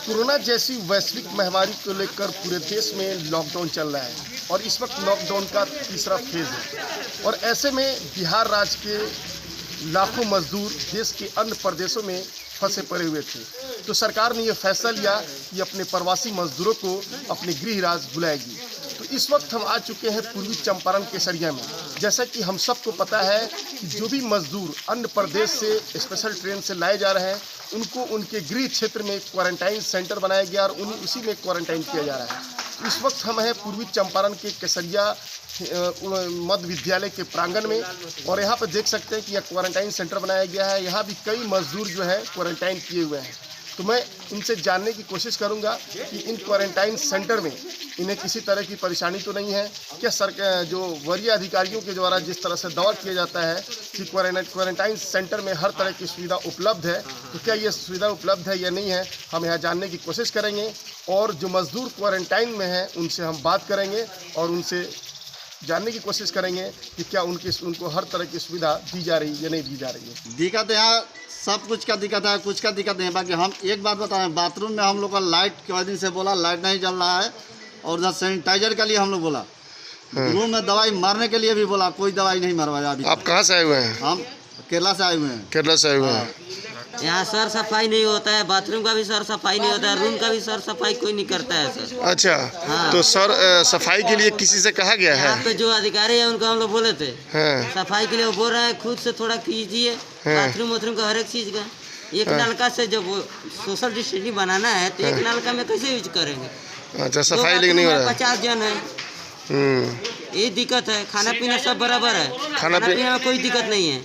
Corona जैसी वैश्विक महामारी को लेकर पूरे देश में लॉकडाउन चल रहा है और इस वक्त लॉकडाउन का तीसरा फेज है। और ऐसे में बिहार राज्य के लाखों मजदूर देश के अन्य प्रदेशों में फंसे पड़े हुए थे, तो सरकार ने यह फैसला लिया कि अपने प्रवासी मजदूरों को अपने गृह राज्य बुलाएगी। तो इस वक्त हम आ चुके हैं पूर्वी चंपारण केसरिया में। जैसा कि हम सबको पता है कि जो भी मजदूर अन्य प्रदेश से स्पेशल ट्रेन से लाए जा रहे हैं, उनको उनके गृह क्षेत्र में क्वारंटाइन सेंटर बनाया गया और उसी में क्वारंटाइन किया जा रहा है। इस वक्त हम हैं पूर्वी चंपारण के केसरिया मध्य विद्यालय के प्रांगण में और यहाँ पर देख सकते हैं कि यह क्वारंटाइन सेंटर बनाया गया है। यहाँ भी कई मजदूर जो है क्वारंटाइन किए हुए हैं। तो मैं इनसे जानने की कोशिश करूंगा कि इन क्वारंटाइन सेंटर में इन्हें किसी तरह की परेशानी तो नहीं है क्या। सरकार जो वरीय अधिकारियों के द्वारा जिस तरह से दावा किया जाता है कि क्वारंटाइन सेंटर में हर तरह की सुविधा उपलब्ध है, तो क्या ये सुविधा उपलब्ध है या नहीं है, हम यहाँ जानने की कोशिश करेंगे। और जो मजदूर क्वारंटाइन में हैं उनसे हम बात करेंगे और उनसे जानने की कोशिश करेंगे कि क्या उनको हर तरह की सुविधा दी जा रही है या नहीं दी जा रही है। दिक्कत यहाँ सब कुछ का दिक्कत है, कुछ का दिक्कत नहीं है। बाकी हम एक बात बता रहे हैं, बाथरूम में हम लोग का लाइट के दिन से बोला लाइट नहीं जल रहा है और उधर सैनिटाइजर के लिए हम लोग बोला, रूम में दवाई मारने के लिए भी बोला, कोई दवाई नहीं मरवाया। अभी आप कहाँ से आए हुए हैं? हम केरला से आए हुए हैं। केरला से आए हुए हैं। यहाँ सर सफाई नहीं होता है, बाथरूम का भी सर सफाई नहीं होता है, रूम का भी सर सफाई कोई नहीं करता है सर। अच्छा, हाँ। तो सर सफाई के लिए किसी से कहा गया है? यहाँ पे जो अधिकारी है उनको हम लोग बोले थे, हाँ। सफाई के लिए वो बोल रहे हैं खुद से थोड़ा कीजिए, बाथरूम वाथरूम का हर एक चीज का। एक नलका से जब सोशल डिस्टेंसिंग बनाना है तो एक नलका में कैसे यूज करेंगे? अच्छा, सफाई लेकिन नहीं हो रहा है। 50 जन है, ये दिक्कत है। खाना पीना सब बराबर है, खाना पीने में कोई दिक्कत नहीं है।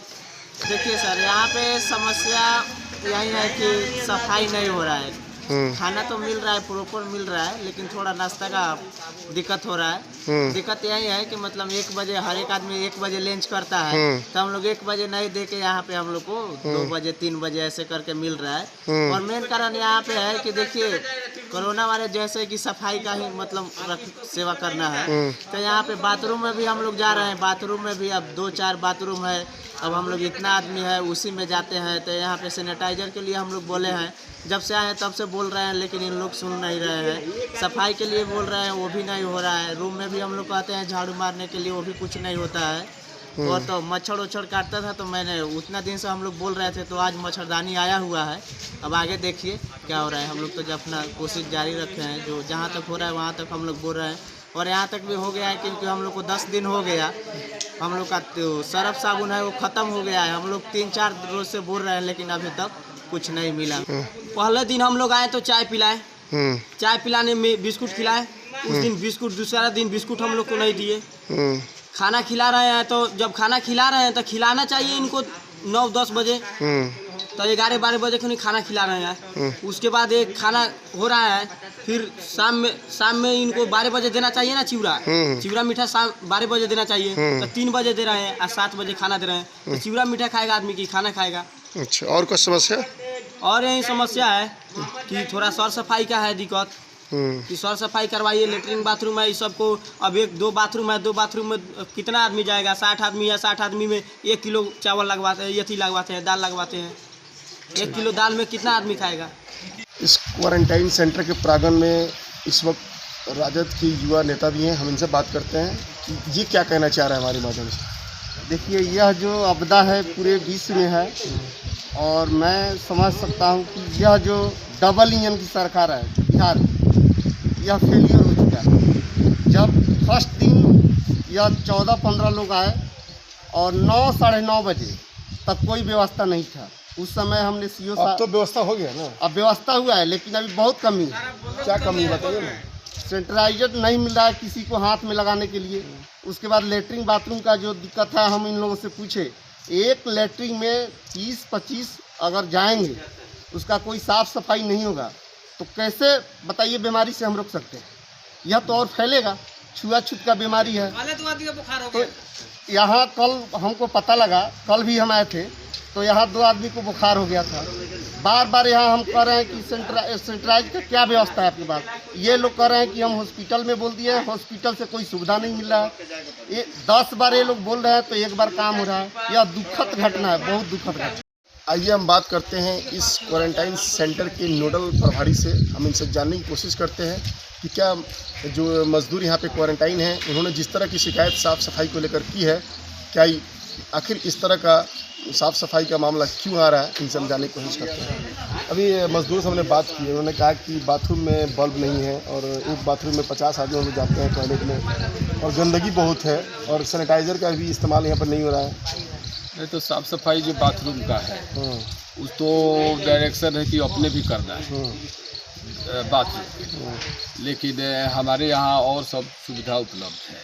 देखिए सर, यहाँ पे समस्या यही है कि सफाई नहीं हो रहा है। खाना तो मिल रहा है, प्रॉपर मिल रहा है, लेकिन थोड़ा नाश्ता का दिक्कत हो रहा है। दिक्कत यही है कि मतलब 1 बजे हर एक आदमी 1 बजे लंच करता है, तो हम लोग 1 बजे नहीं दे के यहाँ पे हम लोग को 2 बजे 3 बजे ऐसे करके मिल रहा है। और मेन कारण यहाँ पे है कि देखिए कोरोना वाले जैसे कि सफाई का ही मतलब सेवा करना है, तो यहाँ पे बाथरूम में भी हम लोग जा रहे हैं। बाथरूम में भी अब 2-4 बाथरूम है, अब हम लोग इतना आदमी है उसी में जाते हैं। तो यहाँ पे सैनिटाइजर के लिए हम लोग बोले हैं, जब से आए हैं तब से बोल रहे हैं, लेकिन इन लोग सुन नहीं रहे हैं। सफाई के लिए बोल रहे हैं, वो भी नहीं हो रहा है। रूम में भी हम लोग कहते हैं झाड़ू मारने के लिए, वो भी कुछ नहीं होता है। और तो मच्छर उच्छर काटता था, तो मैंने उतना दिन से हम लोग बोल रहे थे, तो आज मच्छरदानी आया हुआ है। अब आगे देखिए क्या हो रहा है। हम लोग तो जब अपना कोशिश जारी रखे हैं, जो जहाँ तक हो रहा है वहाँ तक हम लोग बोल रहे हैं। और यहाँ तक भी हो गया है क्योंकि हम लोग को 10 दिन हो गया, हम लोग का तो सर्फ साबुन है वो ख़त्म हो गया है। हम लोग 3-4 रोज से बोल रहे हैं, लेकिन अभी तक कुछ नहीं मिला। पहले दिन हम लोग आए तो चाय पिलाए, चाय पिलाने में बिस्कुट खिलाए, उस दिन बिस्कुट, दूसरा दिन बिस्कुट हम लोग को नहीं दिए। खाना खिला रहे हैं, तो जब खाना खिला रहे हैं तो खिलाना चाहिए इनको 9-10 बजे, तो 11-12 बजे खनी खाना खिला रहे हैं। उसके बाद एक खाना हो रहा है, फिर शाम में इनको 12 बजे देना चाहिए ना चिवड़ा मीठा, शाम 12 बजे देना चाहिए, तो 3 बजे दे रहे हैं और 7 बजे खाना दे रहे हैं। तो चिवड़ा मीठा खाएगा आदमी की खाना खाएगा। अच्छा, और कुछ समस्या? और यही समस्या है कि थोड़ा सर सफाई का है दिक्कत, कि सर सफाई करवाइए। लेटरिन बाथरूम है, इस सबको अब 1-2 बाथरूम है, 2 बाथरूम में कितना आदमी जाएगा? 60 आदमी है, 60 आदमी में 1 किलो चावल लगवाते हैं, यथी लगवाते हैं, दाल लगवाते हैं। 1 किलो दाल में कितना आदमी खाएगा? इस क्वारंटाइन सेंटर के प्रांगण में इस वक्त राजद के युवा नेता भी हैं, हम इनसे बात करते हैं कि ये क्या कहना चाह रहे हैं हमारे माध्यम से। देखिए, यह जो आपदा है पूरे विश्व में है और मैं समझ सकता हूँ कि यह जो डबल इंजन की सरकार है बिहार, यह फेलियर हो चुका है। जब फर्स्ट दिन यह 14-15 लोग आए और 9-9:30 बजे तक कोई व्यवस्था नहीं था। उस समय हमने सीओ साहब, तो व्यवस्था हो गया ना? अब व्यवस्था हुआ है, लेकिन अभी बहुत कमी है। क्या कमी बताइए ना? सैनिटाइजर नहीं मिल रहा है किसी को हाथ में लगाने के लिए। उसके बाद लेटरिन बाथरूम का जो दिक्कत है, हम इन लोगों से पूछे, एक लेटरिन में 20-25 अगर जाएंगे, उसका कोई साफ सफाई नहीं होगा, तो कैसे बताइए बीमारी से हम रोक सकते हैं? यह तो और फैलेगा, छुआछूत का बीमारी है। तो यहाँ कल हमको पता लगा, कल भी हम आए थे, तो यहाँ 2 आदमी को बुखार हो गया था। बार बार यहाँ हम कह रहे हैं कि सेंट्राइज का क्या व्यवस्था है आपके पास? ये लोग कह रहे हैं कि हम हॉस्पिटल में बोल दिए, हॉस्पिटल से कोई सुविधा नहीं मिल रहा है। ये 10 बार ये लोग बोल रहे हैं तो 1 बार काम हो रहा है। यह दुखद घटना है, बहुत दुखद घटना। आइए हम बात करते हैं इस क्वारंटाइन सेंटर के नोडल प्रभारी से। हम इनसे जानने की कोशिश करते हैं कि क्या जो मजदूर यहाँ पे क्वारंटाइन हैं, उन्होंने जिस तरह की शिकायत साफ़ सफाई को लेकर की है, क्या आखिर इस तरह का साफ़ सफाई का मामला क्यों आ रहा है, इनसे हम जानने की कोशिश करते हैं। अभी मजदूर से हमने बात की है, उन्होंने कहा कि बाथरूम में बल्ब नहीं है और एक बाथरूम में 50 आदमी लोग जाते हैं टॉयलेट में, और गंदगी बहुत है और सैनिटाइज़र का भी इस्तेमाल यहाँ पर नहीं हो रहा है। नहीं तो साफ़ सफाई जो बाथरूम का है उस तो डायरेक्शन है कि अपने भी करना है बाथरूम, लेकिन हमारे यहाँ और सब सुविधा उपलब्ध है।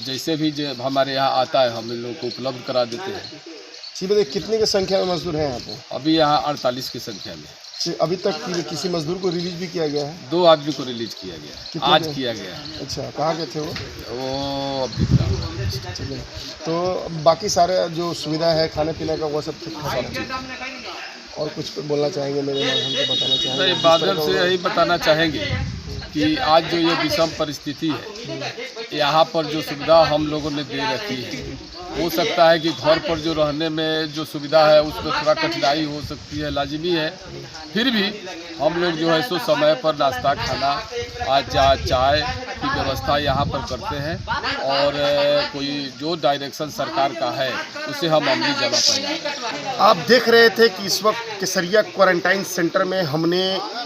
जैसे भी जो हमारे यहाँ आता है हम इन लोगों को उपलब्ध करा देते हैं। जी बताइए, कितने की संख्या में मजदूर हैं यहाँ पे? अभी यहाँ 48 की संख्या में। अभी तक किसी मजदूर को रिलीज भी किया गया है? 2 आदमी को रिलीज किया गया है, आज किया गया है। अच्छा, कहाँ के थे वो? अब दिख रहा। चलिए, तो बाकी सारे जो सुविधा है खाने पीने का वो सब ठीक ठाक। और कुछ बोलना चाहेंगे मेरे माध्यम से बताना चाहेंगे? नहीं, माध्यम से यही बताना चाहेंगे कि आज जो ये विषम परिस्थिति है, यहाँ पर जो सुविधा हम लोगों ने दे रखी है, हो सकता है कि घर पर जो रहने में जो सुविधा है उसमें थोड़ा कठिनाई हो सकती है, लाजिमी है। फिर भी हम लोग जो है सो समय पर नाश्ता खाना चाय की व्यवस्था यहाँ पर करते हैं, और कोई जो डायरेक्शन सरकार का है उसे हम अमली जमा कर। आप देख रहे थे कि इस वक्त केसरिया क्वारंटाइन सेंटर में हमने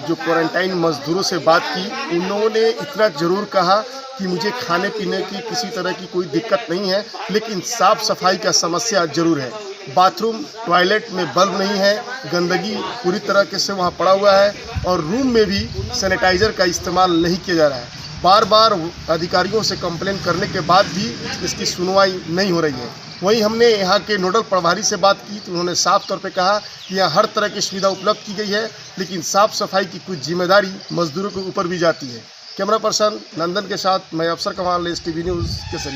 जो क्वारंटाइन मजदूरों से बात की, उन्होंने इतना ज़रूर कहा कि मुझे खाने पीने की किसी तरह की कोई दिक्कत नहीं है, लेकिन साफ़ सफाई का समस्या ज़रूर है। बाथरूम टॉयलेट में बल्ब नहीं है, गंदगी पूरी तरह से वहाँ पड़ा हुआ है, और रूम में भी सैनिटाइज़र का इस्तेमाल नहीं किया जा रहा है। बार बार अधिकारियों से कंप्लेन करने के बाद भी इसकी सुनवाई नहीं हो रही है। वहीं हमने यहाँ के नोडल प्रभारी से बात की तो उन्होंने साफ तौर पे कहा कि यहाँ हर तरह की सुविधा उपलब्ध की गई है, लेकिन साफ़ सफाई की कुछ जिम्मेदारी मजदूरों के ऊपर भी जाती है। कैमरा पर्सन नंदन के साथ मैं अफसर कमाल, STV न्यूज़ केसरिया।